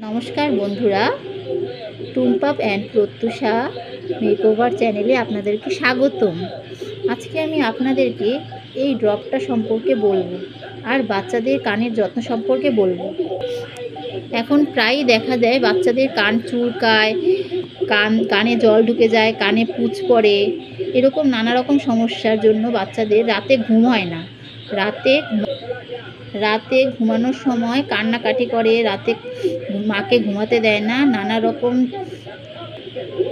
নমস্কার বন্ধুরা, টুম্পাপ and Pratyusha makeover চ্যানেলে আপনাদেরকে স্বাগতম। আজকে আমি আপনাদেরকে এই ড্রপটা সম্পর্কে বলবো আর বাচ্চাদের কানের যত্ন সম্পর্কে বলবো। এখন প্রায়ই দেখা যায় বাচ্চাদের কান চুলকায়, কানে জল ঢুকে যায়, কানে পুঁজ পড়ে, এরকম নানা রকম সমস্যার জন্য বাচ্চাদের রাতে ঘুম হয় না। রাতে ঘুমানোর সময় কান্নাকাটি করে, রাতে মাকে ঘুমাতে দেয় না, নানা রকম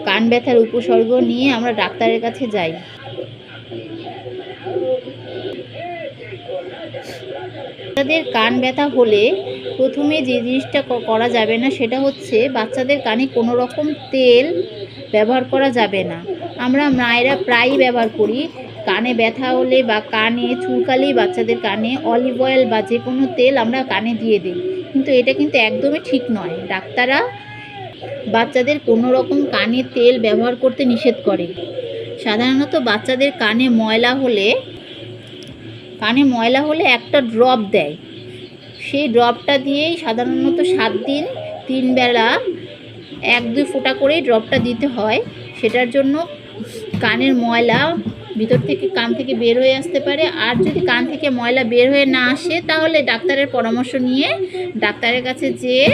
কান ব্যথার উপসর্গ নিয়ে আমরা ডাক্তারের কাছে যাই। বাচ্চাদের কান ব্যথা হলে প্রথমে যে জিনিসটা করা যাবে না সেটা হচ্ছে বাচ্চাদের কানে কোনো রকম তেল ব্যবহার করা যাবে না। আমরা মায়েরা প্রায়ই ব্যবহার করি, কানে ব্যথা হলে বা কানে চুলকালেই বাচ্চাদের কানে অলিভ অয়েল বা যে কোনো তেল আমরা কানে দিয়ে দিই, কিন্তু এটা কিন্তু একদমই ঠিক নয়। ডাক্তাররা বাচ্চাদের কোনো রকম কানে তেল ব্যবহার করতে নিষেধ করে। সাধারণত বাচ্চাদের কানে ময়লা হলে একটা ড্রপ দেয়, সেই ড্রপটা দিয়েই সাধারণত 7 দিন 3 বেলা 1-2 ফোঁটা করেই ড্রপটা দিতে হয়। সেটার জন্য কানের ময়লা ভিতর থেকে কান থেকে বের হয়ে আসতে পারে। আর যদি কান থেকে ময়লা বের হয়ে না আসে তাহলে ডাক্তারের পরামর্শ নিয়ে ডাক্তারের কাছে যেয়ে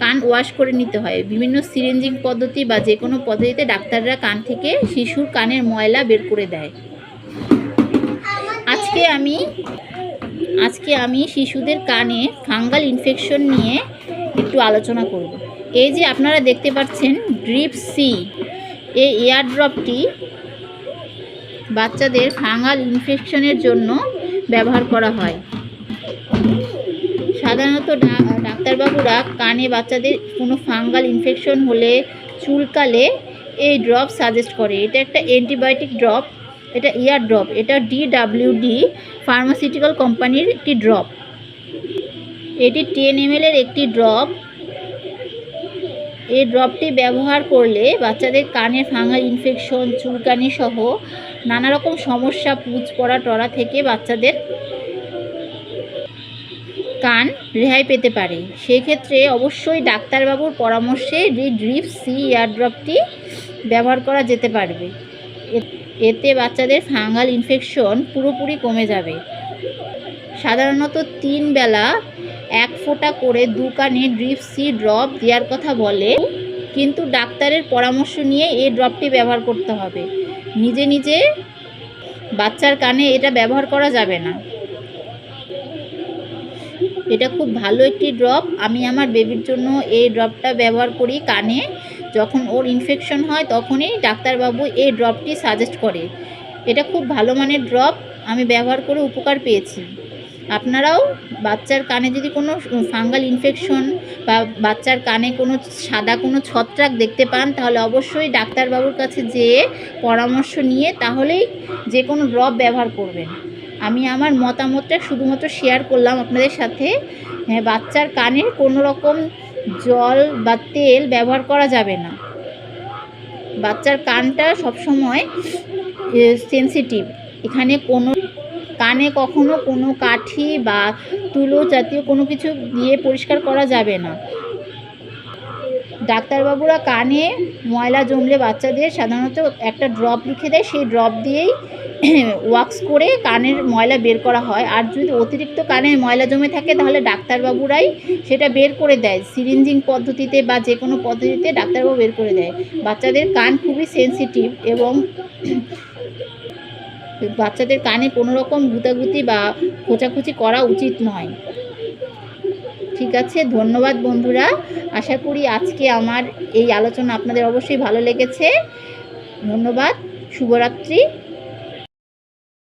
কান ওয়াশ করে নিতে হয়। বিভিন্ন সিরিঞ্জিং পদ্ধতি বা যে কোনো পদ্ধতিতে ডাক্তাররা কান থেকে শিশুর কানের ময়লা বের করে দেয়। আজকে আমি শিশুদের কানে ফাঙ্গাল ইনফেকশন নিয়ে একটু আলোচনা করব। এই যে আপনারা দেখতে পাচ্ছেন ড্রিপ সি, এই এয়ার ড্রপটি বাচ্চাদের ফাঙ্গাল ইনফেকশনের জন্য ব্যবহার করা হয়। সাধারণত ডাক্তারবাবুরা কানে বাচ্চাদের কোনো ফাঙ্গাল ইনফেকশন হলে, চুলকালে এই ড্রপ সাজেস্ট করে। এটা একটা অ্যান্টিবায়োটিক ড্রপ, এটা ইয়ার ড্রপ, এটা DWD ফার্মাসিউটিক্যাল কোম্পানির একটি ড্রপ। এটি 10 ml এর একটি ড্রপ। এই ড্রপটি ব্যবহার করলে বাচ্চাদের কানের ফাঙ্গাল ইনফেকশন, চুলকানি সহ নানা রকম সমস্যা, পুঁজ পড়া টড়া থেকে বাচ্চাদের কান রেহাই পেতে পারে। সেক্ষেত্রে অবশ্যই ডাক্তারবাবুর পরামর্শে ড্রিপ সি এয়ার ড্রপটি ব্যবহার করা যেতে পারবে। এতে বাচ্চাদের ফাঙ্গাল ইনফেকশন পুরোপুরি কমে যাবে। সাধারণত 3 বেলা 1 ফোঁটা করে 2 কানে ড্রিপ সি ড্রপ দেওয়ার কথা বলে, কিন্তু ডাক্তারের পরামর্শ নিয়ে এই ড্রপটি ব্যবহার করতে হবে। নিজে নিজে বাচ্চার কানে এটা ব্যবহার করা যাবে না। এটা খুব ভালো একটি ড্রপ। আমি আমার বেবির জন্য এই ড্রপটা ব্যবহার করি কানে। যখন ওর ইনফেকশন হয় তখনই ডাক্তারবাবু এই ড্রপটি সাজেস্ট করে। এটা খুব ভালো মানের ড্রপ, আমি ব্যবহার করে উপকার পেয়েছি। আপনারাও বাচ্চার কানে যদি কোনো ফাঙ্গাল ইনফেকশন বা বাচ্চার কানে কোনো সাদা কোনো ছত্রাক দেখতে পান তাহলে অবশ্যই ডাক্তারবাবুর কাছে যেয়ে পরামর্শ নিয়ে তাহলেই যে কোনো ড্রপ ব্যবহার করবেন। আমি আমার মতামতটা শুধুমাত্র শেয়ার করলাম আপনাদের সাথে। বাচ্চার কানে কোনো রকম জল বা তেল ব্যবহার করা যাবে না। বাচ্চার কানটা সবসময় সেনসিটিভ, এখানে কানে কখনো কোনো কাঠি বা তুলো জাতীয় কোনো কিছু দিয়ে পরিষ্কার করা যাবে না। ডাক্তারবাবুরা কানে ময়লা জমলে বাচ্চাদের সাধারণত একটা ড্রপ লিখে দেয়, সেই ড্রপ দিয়েই ওয়াক্স করে কানের ময়লা বের করা হয়। আর যদি অতিরিক্ত কানে ময়লা জমে থাকে তাহলে ডাক্তারবাবুরাই সেটা বের করে দেয়, সিরিঞ্জিং পদ্ধতিতে বা যে কোনো পদ্ধতিতে ডাক্তারবাবু বের করে দেয়। বাচ্চাদের কান খুবই সেনসিটিভ এবং বাচ্চাদের কানে কোনো রকম গুতাগুতি বা খোঁচাখুচি করা উচিত নয়। ঠিক আছে, ধন্যবাদ বন্ধুরা। আশা করি আজকে আমার এই আলোচনা আপনাদের অবশ্যই ভালো লেগেছে। ধন্যবাদ, শুভরাত্রি।